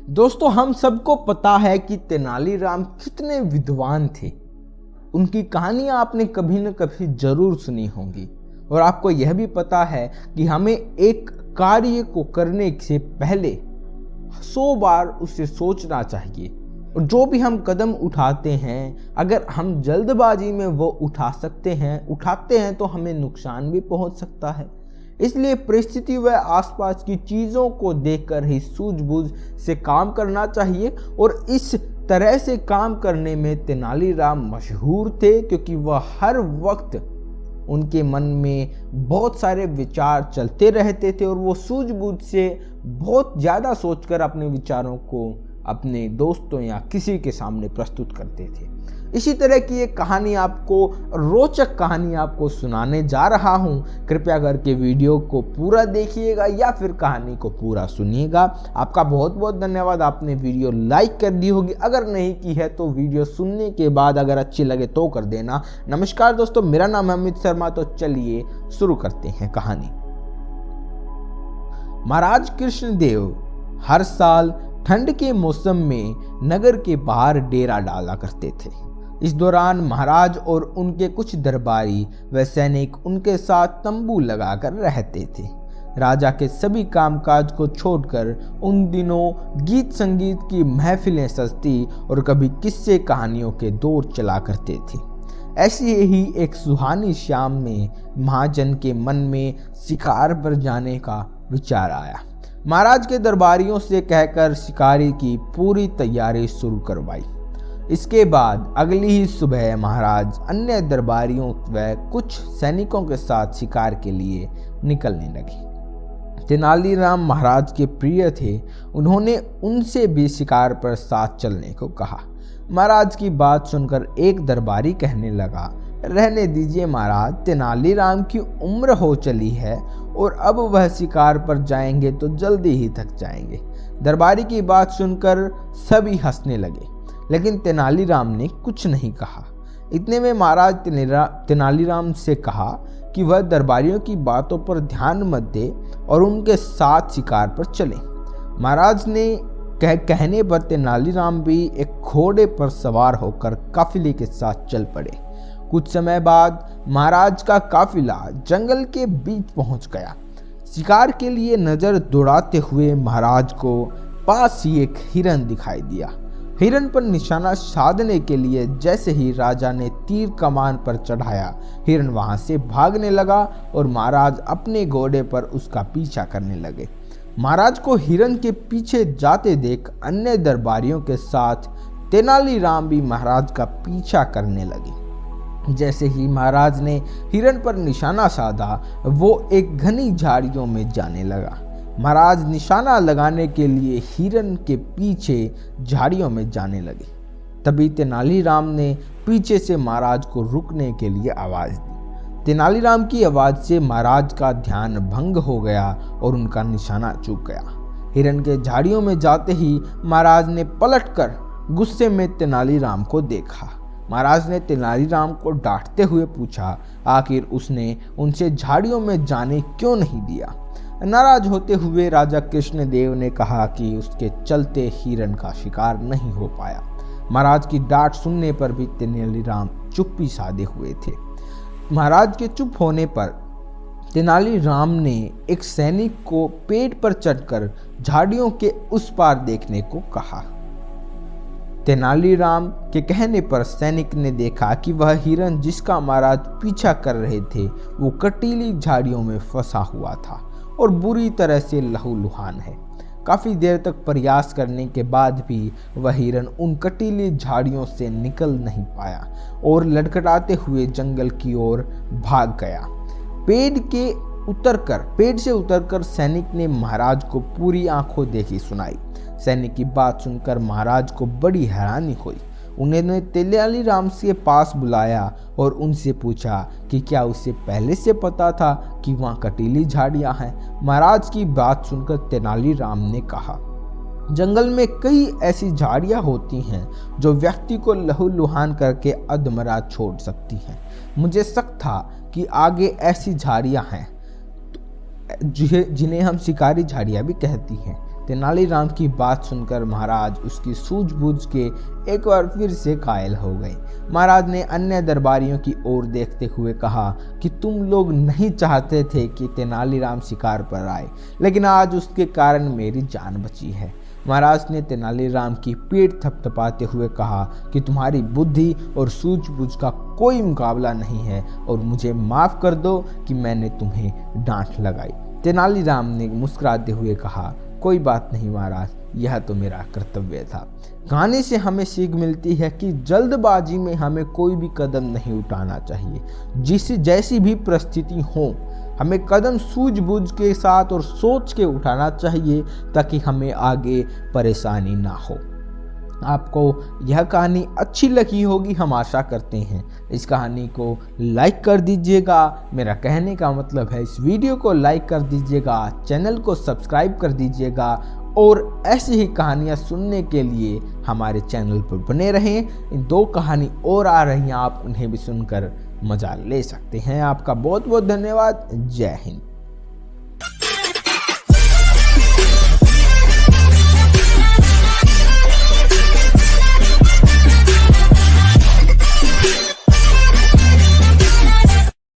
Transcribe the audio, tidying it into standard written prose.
दोस्तों, हम सबको पता है कि तेनालीराम कितने विद्वान थे। उनकी कहानियां आपने कभी न कभी जरूर सुनी होंगी और आपको यह भी पता है कि हमें एक कार्य को करने से पहले 100 बार उसे सोचना चाहिए और जो भी हम कदम उठाते हैं, अगर हम जल्दबाजी में वो उठाते हैं तो हमें नुकसान भी पहुंच सकता है। इसलिए परिस्थिति व आसपास की चीज़ों को देखकर ही सूझबूझ से काम करना चाहिए और इस तरह से काम करने में तेनालीराम मशहूर थे, क्योंकि वह हर वक्त उनके मन में बहुत सारे विचार चलते रहते थे और वो सूझबूझ से बहुत ज़्यादा सोचकर अपने विचारों को अपने दोस्तों या किसी के सामने प्रस्तुत करते थे। इसी तरह की एक कहानी रोचक कहानी आपको सुनाने जा रहा हूँ। कृपया करके वीडियो को पूरा देखिएगा या फिर कहानी को पूरा सुनिएगा। आपका बहुत बहुत धन्यवाद। आपने वीडियो लाइक कर दी होगी, अगर नहीं की है तो वीडियो सुनने के बाद अगर अच्छी लगे तो कर देना। नमस्कार दोस्तों, मेरा नाम है अमित शर्मा। तो चलिए शुरू करते हैं कहानी। महाराज कृष्णदेव हर साल ठंड के मौसम में नगर के बाहर डेरा डाला करते थे। इस दौरान महाराज और उनके कुछ दरबारी व सैनिक उनके साथ तंबू लगाकर रहते थे। राजा के सभी कामकाज को छोड़कर उन दिनों गीत संगीत की महफिलें सजती और कभी किस्से कहानियों के दौर चला करते थे। ऐसी ही एक सुहानी शाम में महाजन के मन में शिकार पर जाने का विचार आया। महाराज के दरबारियों से कहकर शिकारी की पूरी तैयारी शुरू करवाई। इसके बाद अगली ही सुबह महाराज अन्य दरबारियों व कुछ सैनिकों के साथ शिकार के लिए निकलने लगे। तेनालीराम महाराज के प्रिय थे, उन्होंने उनसे भी शिकार पर साथ चलने को कहा। महाराज की बात सुनकर एक दरबारी कहने लगा, रहने दीजिए महाराज, तेनालीराम की उम्र हो चली है और अब वह शिकार पर जाएंगे तो जल्दी ही थक जाएंगे। दरबारी की बात सुनकर सभी हंसने लगे, लेकिन तेनालीराम ने कुछ नहीं कहा। इतने में महाराज तेनालीराम से कहा कि वह दरबारियों की बातों पर ध्यान मत दे और उनके साथ शिकार पर चले। महाराज ने कहने पर तेनालीराम भी एक घोड़े पर सवार होकर काफिले के साथ चल पड़े। कुछ समय बाद महाराज का काफिला जंगल के बीच पहुंच गया। शिकार के लिए नजर दौड़ाते हुए महाराज को पास ही एक हिरन दिखाई दिया। हिरन पर निशाना साधने के लिए जैसे ही राजा ने तीर कमान पर चढ़ाया, हिरन वहां से भागने लगा और महाराज अपने घोड़े पर उसका पीछा करने लगे। महाराज को हिरन के पीछे जाते देख अन्य दरबारियों के साथ तेनालीराम भी महाराज का पीछा करने लगे। जैसे ही महाराज ने हिरन पर निशाना साधा, वो एक घनी झाड़ियों में जाने लगा। महाराज निशाना लगाने के लिए हिरन के पीछे झाड़ियों में जाने लगे। तभी तेनालीराम ने पीछे से महाराज को रुकने के लिए आवाज दी। तेनालीराम की आवाज से महाराज का ध्यान भंग हो गया और उनका निशाना चूक गया। हिरन के झाड़ियों में जाते ही महाराज ने पलटकर गुस्से में तेनालीराम को देखा। महाराज ने तेनालीराम को डांटते हुए पूछा, आखिर उसने उनसे झाड़ियों में जाने क्यों नहीं दिया। नाराज होते हुए राजा कृष्णदेव ने कहा कि उसके चलते हिरन का शिकार नहीं हो पाया। महाराज की डांट सुनने पर भी तेनालीराम चुप्पी साधे हुए थे। महाराज के चुप होने पर तेनालीराम ने एक सैनिक को पेड़ पर चढ़कर झाड़ियों के उस पार देखने को कहा। तेनालीराम के कहने पर सैनिक ने देखा कि वह हिरन जिसका महाराज पीछा कर रहे थे वो कटीली झाड़ियों में फंसा हुआ था और बुरी तरह से लहूलुहान है। काफी देर तक प्रयास करने के बाद भी वह हिरन उन कटीली झाड़ियों से निकल नहीं पाया और लड़खड़ाते हुए जंगल की ओर भाग गया। पेड़ से उतरकर सैनिक ने महाराज को पूरी आंखों देखी सुनाई। सैनिक की बात सुनकर महाराज को बड़ी हैरानी हुई। उन्होंने तेनालीराम के पास बुलाया और उनसे पूछा कि क्या उसे पहले से पता था कि वहाँ कटीली झाड़ियाँ हैं। महाराज की बात सुनकर तेनालीराम ने कहा, जंगल में कई ऐसी झाड़ियाँ होती हैं जो व्यक्ति को लहूलुहान करके अधमरा छोड़ सकती हैं। मुझे शक था कि आगे ऐसी झाड़ियाँ हैं जिन्हें हम शिकारी झाड़ियाँ भी कहती हैं। तेनालीराम की बात सुनकर महाराज उसकी सूझबूझ के एक बार फिर से कायल हो गए। महाराज ने अन्य दरबारियों की ओर देखते हुए कहा कि तुम लोग नहीं चाहते थे कि तेनालीराम शिकार पर आए, लेकिन आज उसके कारण मेरी जान बची है। महाराज ने तेनालीराम की पीठ थपथपाते हुए कहा कि तुम्हारी बुद्धि और सूझबूझ का कोई मुकाबला नहीं है और मुझे माफ कर दो कि मैंने तुम्हें डांट लगाई। तेनालीराम ने मुस्कुराते हुए कहा, कोई बात नहीं महाराज, यह तो मेरा कर्तव्य था। कहानी से हमें सीख मिलती है कि जल्दबाजी में हमें कोई भी कदम नहीं उठाना चाहिए। जैसी भी परिस्थिति हो, हमें कदम सूझबूझ के साथ और सोच के उठाना चाहिए ताकि हमें आगे परेशानी ना हो। आपको यह कहानी अच्छी लगी होगी, हम आशा करते हैं। इस कहानी को लाइक कर दीजिएगा। मेरा कहने का मतलब है इस वीडियो को लाइक कर दीजिएगा, चैनल को सब्सक्राइब कर दीजिएगा और ऐसी ही कहानियाँ सुनने के लिए हमारे चैनल पर बने रहें। 2 कहानी और आ रही हैं, आप उन्हें भी सुनकर मज़ा ले सकते हैं। आपका बहुत बहुत धन्यवाद। जय हिंद।